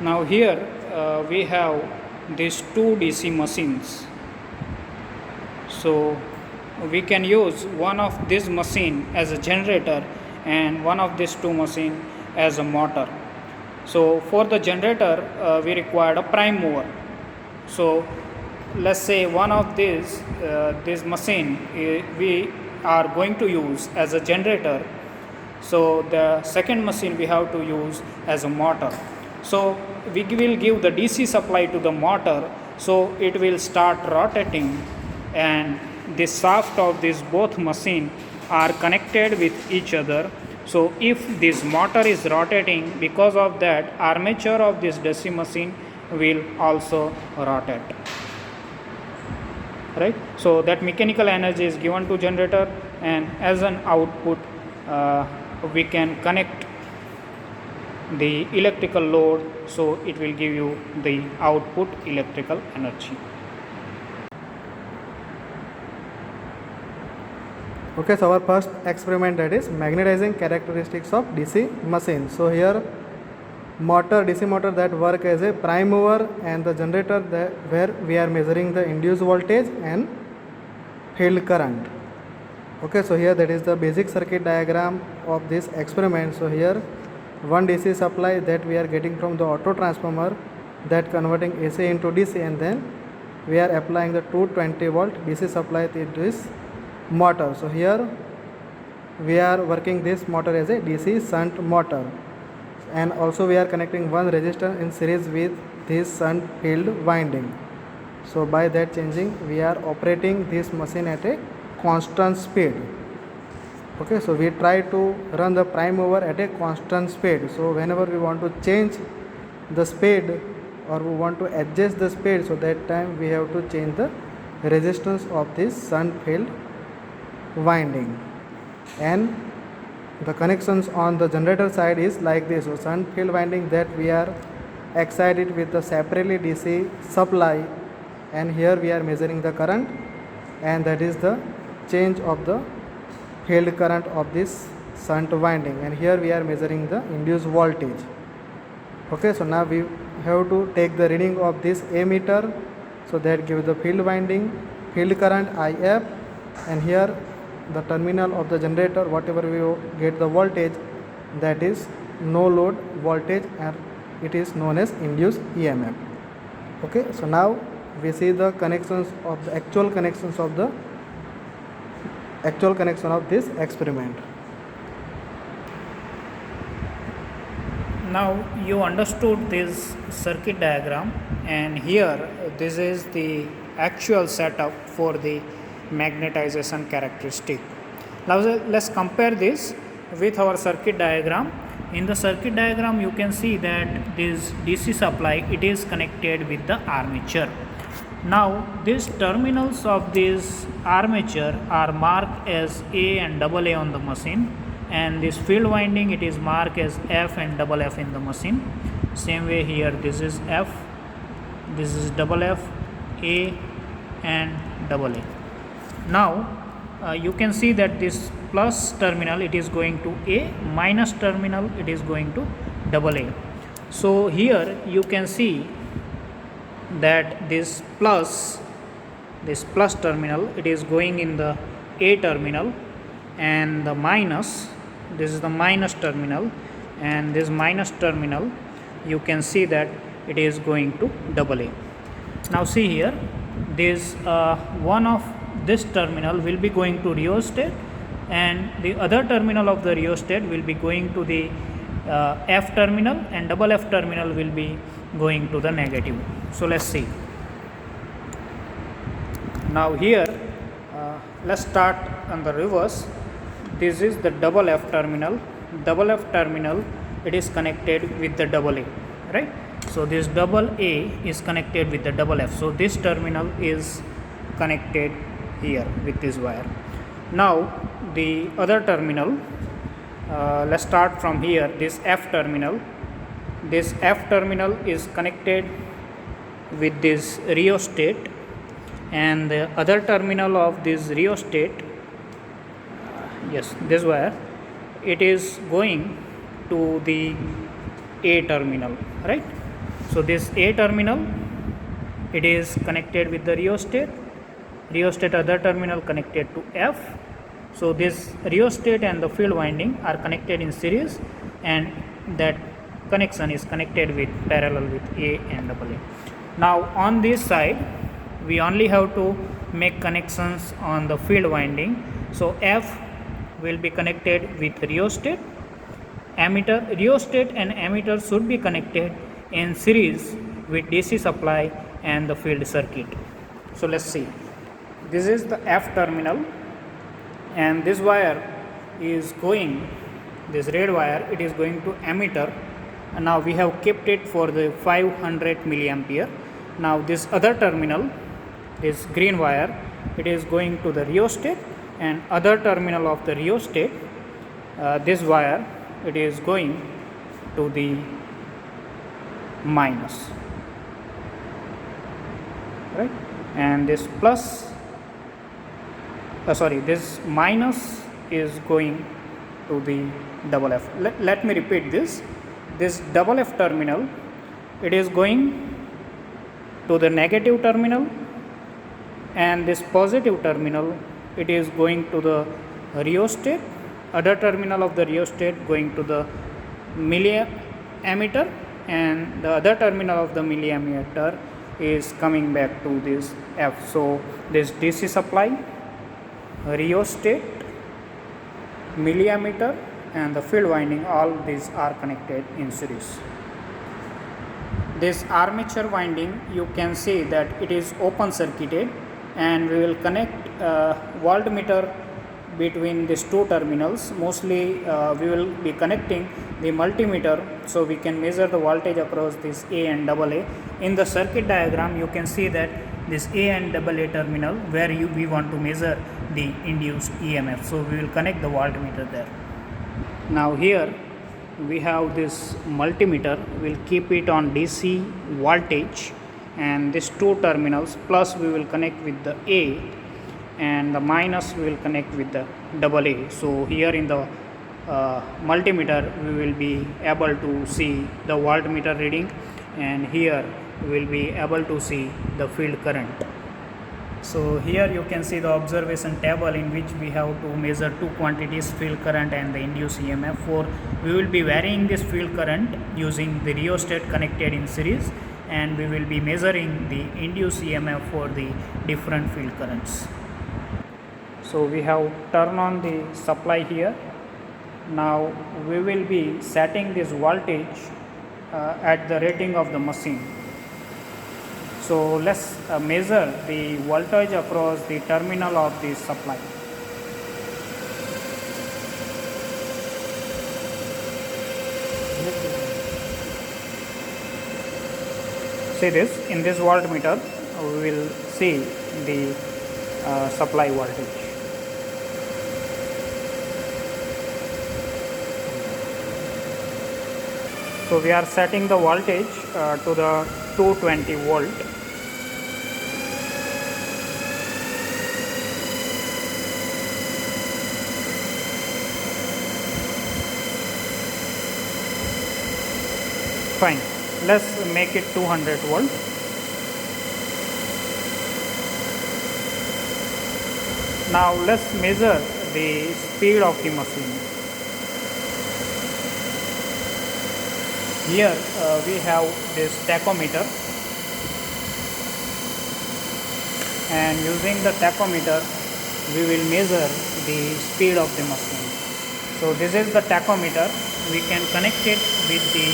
Now here we have these two DC machines. So we can use one of this machine as a generator and one of these two machine as a motor. So for the generator we required a prime mover. So let's say one of these this machine we are going to use as a generator. So the second machine we have to use as a motor. So we will give the DC supply to the motor, so it will start rotating, and the shaft of these both machine are connected with each other. So if this motor is rotating, because of that armature of this DC machine will also rotate, right? So that mechanical energy is given to generator, and as an output we can connect the electrical load, so it will give you the output electrical energy. Okay, so our first experiment, that is magnetizing characteristics of DC machine. So here motor, DC motor, that work as a prime mover, and the generator that where we are measuring the induced voltage and field current. Okay, so here that is the basic circuit diagram of this experiment. So here one DC supply that we are getting from the auto transformer, that converting AC into DC, and then we are applying the 220 volt DC supply to this motor. So here we are working this motor as a DC shunt motor, and also we are connecting one resistor in series with this shunt field winding. So by that changing, we are operating this machine at a constant speed. Okay, so we try to run the prime mover at a constant speed. So whenever we want to change the speed or we want to adjust the speed, so that time we have to change the resistance of this shunt field winding. And the connections on the generator side is like this. So shunt field winding, that we are excited with the separately DC supply, and here we are measuring the current, and that is the change of the field current of this shunt winding, and here we are measuring the induced voltage. Okay, so now we have to take the reading of this ammeter, so that gives the field winding, field current IF, and here the terminal of the generator, whatever we get the voltage, that is no load voltage, and it is known as induced EMF. Okay, so now we see the connections of the actual connections of this experiment. Now you understood this circuit diagram, and here this is the actual setup for the magnetization characteristic. Now let's compare this with our circuit diagram. In the circuit diagram you can see that this DC supply, it is connected with the armature. Now these terminals of this armature are marked as A and AA on the machine, and this field winding, it is marked as F and FF in the machine. Same way here, this is F, this is FF, A and AA. Now you can see that this plus terminal, it is going to A, minus terminal, it is going to AA. So here you can see that this plus terminal, it is going in the A terminal, and the minus, this is the minus terminal, and this minus terminal you can see that it is going to AA. Now see here, this one of this terminal will be going to rheostat, and the other terminal of the rheostat will be going to the F terminal, and FF terminal will be going to the negative. So let's see. Now here let's start on the reverse. This is the FF terminal. FF terminal, it is connected with the AA, right? So this AA is connected with the FF. So this terminal is connected here with this wire. Now the other terminal, let's start from here. This F terminal is connected with this rheostat, and the other terminal of this rheostat, yes, this wire, it is going to the A terminal, right? So this A terminal, it is connected with the rheostat. Rheostat other terminal connected to F. So this rheostat and the field winding are connected in series, and that connection is connected with parallel with A and AA. Now on this side, we only have to make connections on the field winding. So F will be connected with rheostat. Rheostat and ammeter should be connected in series with DC supply and the field circuit. So let's see. This is the F terminal, and this wire is going, this red wire, it is going to ammeter, and now we have kept it for the 500 milliampere. Now this other terminal, this green wire, it is going to the rheostat, and other terminal of the rheostat, this wire, it is going to the minus, right? And this plus, this minus is going to the double F. Let me repeat this. This double F terminal, it is going to the negative terminal, and this positive terminal, it is going to the rheostat. Other terminal of the rheostat going to the milliammeter, and the other terminal of the milliammeter is coming back to this F. So this DC supply, rheostat, milliammeter, and the field winding, all these are connected in series. This armature winding, you can see that it is open circuited, and we will connect voltmeter between these two terminals. Mostly we will be connecting the multimeter, so we can measure the voltage across this A and AA. In the circuit diagram, you can see that this A and AA terminal where we want to measure the induced EMF, so we will connect the voltmeter there. Now here we have this multimeter, we'll keep it on DC voltage, and these two terminals, plus we will connect with the A, and the minus we will connect with the AA. So here in the multimeter we will be able to see the voltmeter reading, and here we will be able to see the field current. So here you can see the observation table in which we have to measure two quantities, field current and the induced EMF. For we will be varying this field current using the rheostat connected in series, and we will be measuring the induced EMF for the different field currents. So we have turned on the supply here. Now we will be setting this voltage at the rating of the machine. So let's measure the voltage across the terminal of the supply. See this, in this voltmeter we will see the supply voltage. So we are setting the voltage to the 220 volt. Fine, let's make it 200 volt. Now let's measure the speed of the machine. Here we have this tachometer, and using the tachometer we will measure the speed of the machine. So this is the tachometer. We can connect it with the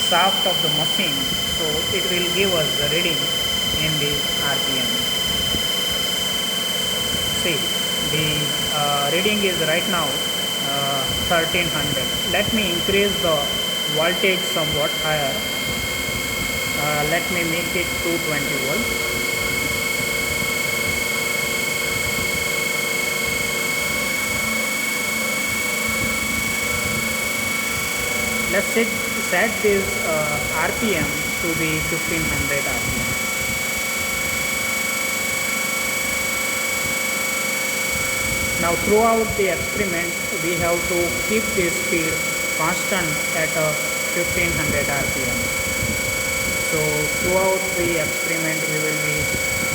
shaft of the machine, so it will give us the reading in the RPM. See, the reading is right now 1300. Let me increase the voltage somewhat higher. Let me make it 220 volts. Let's set this RPM to the 1500 RPM. Now throughout the experiment we have to keep this speed constant at a 1500 RPM. So throughout the experiment we will be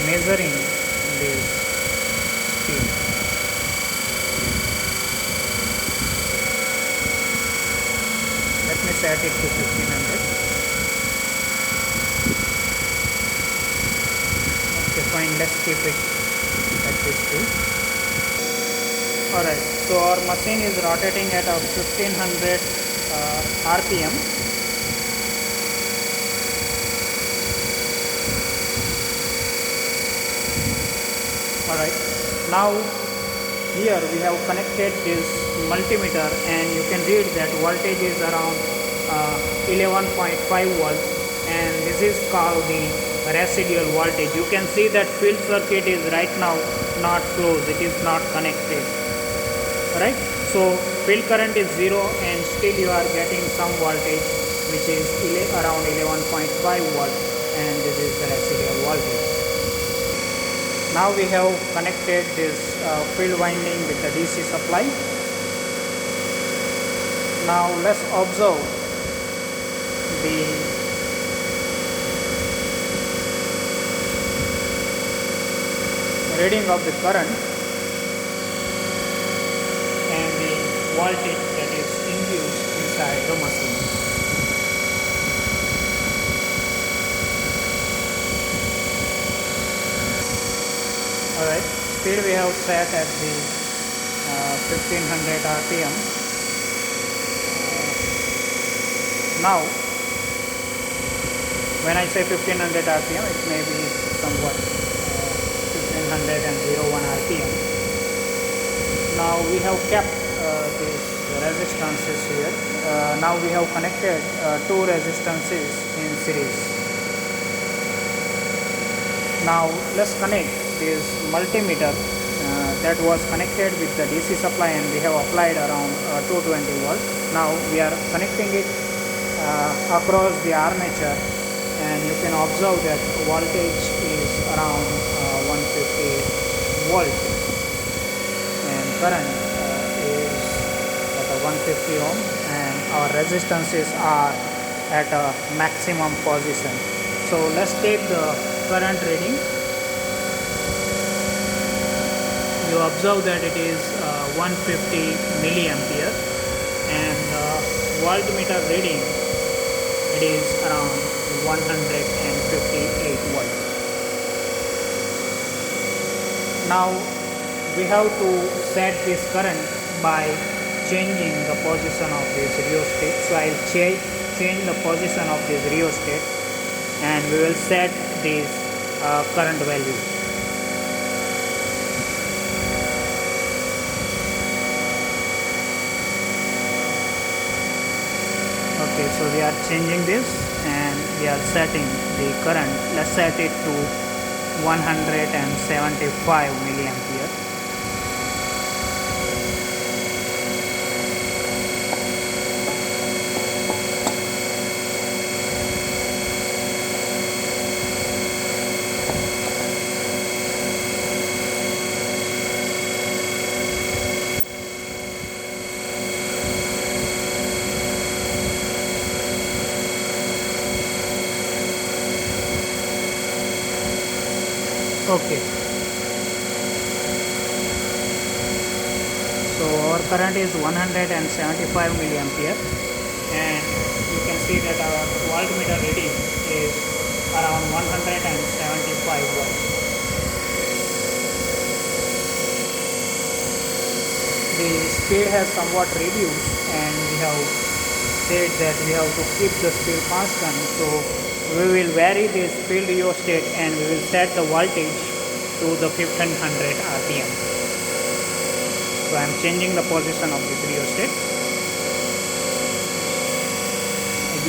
measuring this speed. Let me set it to 1500. Okay, fine, let's keep it at this speed. Alright, so our machine is rotating at a 1500 RPM. Alright, now here we have connected this multimeter and you can read that voltage is around 11.5 volts, and this is called the residual voltage. You can see that field circuit is right now not closed, it is not connected. Right, so field current is 0 and still you are getting some voltage which is around 11.5 volts, and this is the residual voltage. Now we have connected this field winding with the DC supply. Now let's observe the reading of the current and the voltage that is induced inside the machine. Alright, speed we have set at the 1500 RPM. Now, when I say 1500 RPM, it may be somewhat 1501 RPM. Now we have kept these resistances here. Now we have connected two resistances in series. Now let's connect this multimeter that was connected with the DC supply, and we have applied around 220 volts. Now we are connecting it across the armature, and you can observe that voltage is around 150 volt and current is at a 150 ohm, and our resistances are at a maximum position. So let's take the current reading. You observe that it is 150 milliampere, and voltmeter reading, it is around 158 volts. Now we have to set this current by changing the position of this rheostat. So I will change the position of this rheostat, and we will set this current value. Okay, so we are changing this and we are setting the current. Let's set it to 175 milliampere. Okay, so our current is 175 milliampere, and you can see that our voltmeter reading is around 175 volts. The speed has somewhat reduced, and we have said that we have to keep the speed constant. So we will vary this field rheostat and we will set the voltage to the 1500 RPM. So I am changing the position of this rheostat.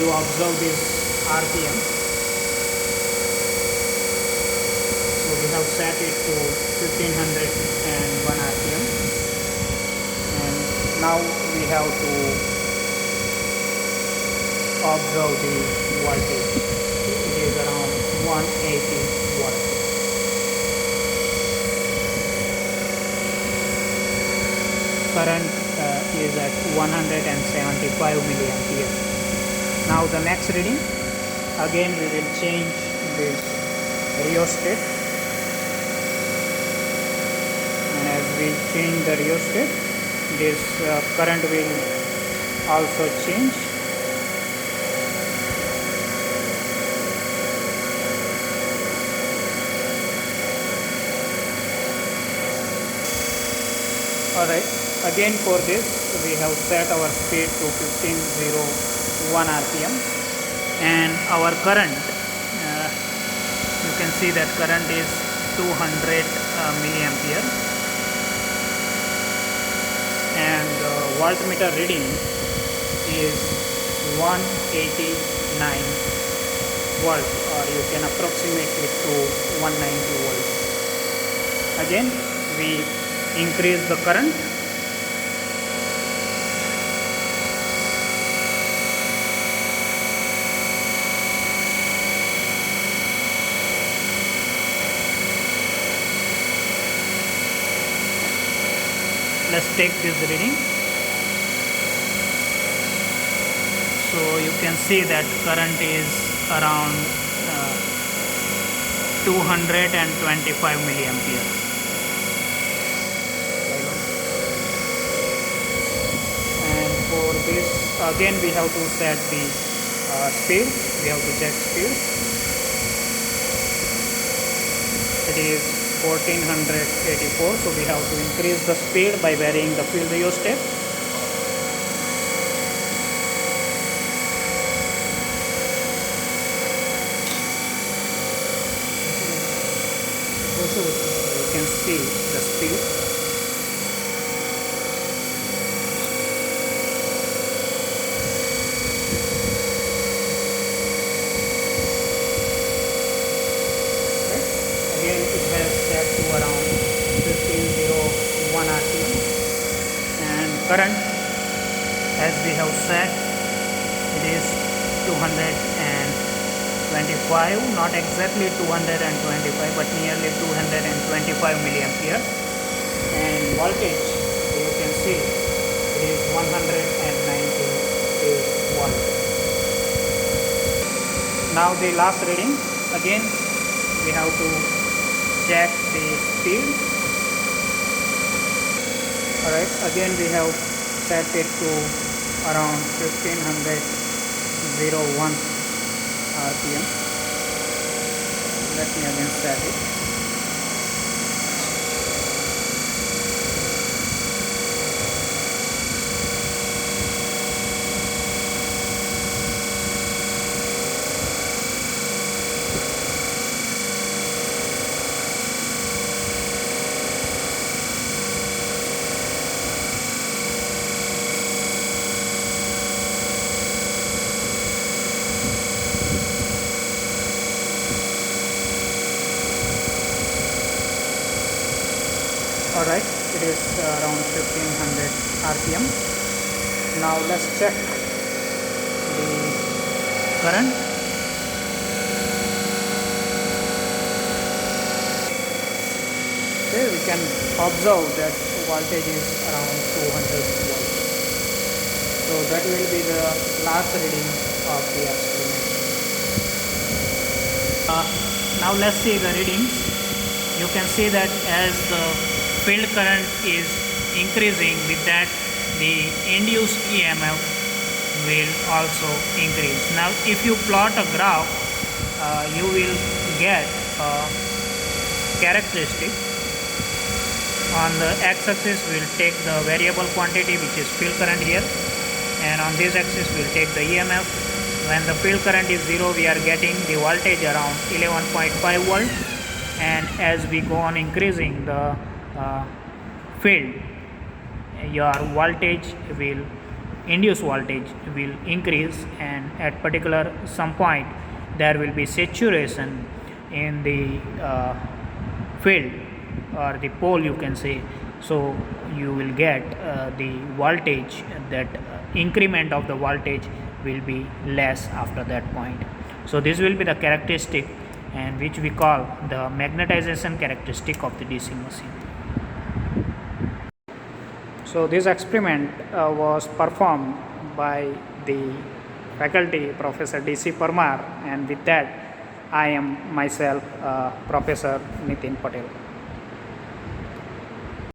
You observe this RPM. So we have set it to 1501 RPM, and now we have to observe the voltage. It is around 180 volts. Current is at 175 milliampere. Now the next reading, again we will change this rheostat, and as we change the rheostat, this current will also change. Alright, again for this we have set our speed to 1501 rpm, and our current, you can see that current is 200 milliampere, and voltmeter reading is 189 volt, or you can approximate it to 190 volt. Again we increase the current, let's take this reading. So you can see that current is around 225 milliampere. And for this again we have to set the speed. We have to check speed. It is 1484, so we have to increase the speed by varying the field rheostat. You can see the speed. Again it has set to around 1501 rpm, and current, as we have set, it is 225, not exactly 225 but nearly 225 milliampere, and voltage, you can see it is 198 volt. Now the last reading, again we have to check the speed. Alright, again we have set it to around 1501 rpm. Let me again set it. Alright, it is around 1500 rpm. Now let's check the current. Okay, we can observe that voltage is around 200 volt. So that will be the last reading of the experiment. Now let's see the readings. You can see that as the field current is increasing, with that the induced EMF will also increase. Now if you plot a graph, you will get a characteristic. On the x-axis we will take the variable quantity, which is field current here, and on this axis we will take the EMF. When the field current is 0, we are getting the voltage around 11.5 volt, and as we go on increasing the field, your voltage will, induced voltage will increase, and at particular some point there will be saturation in the field or the pole, you can say. So you will get the voltage, that increment of the voltage will be less after that point. So this will be the characteristic, and which we call the magnetization characteristic of the DC machine. So this experiment was performed by the faculty Professor D.C. Parmar, and with that I am myself Professor Nitin Patel.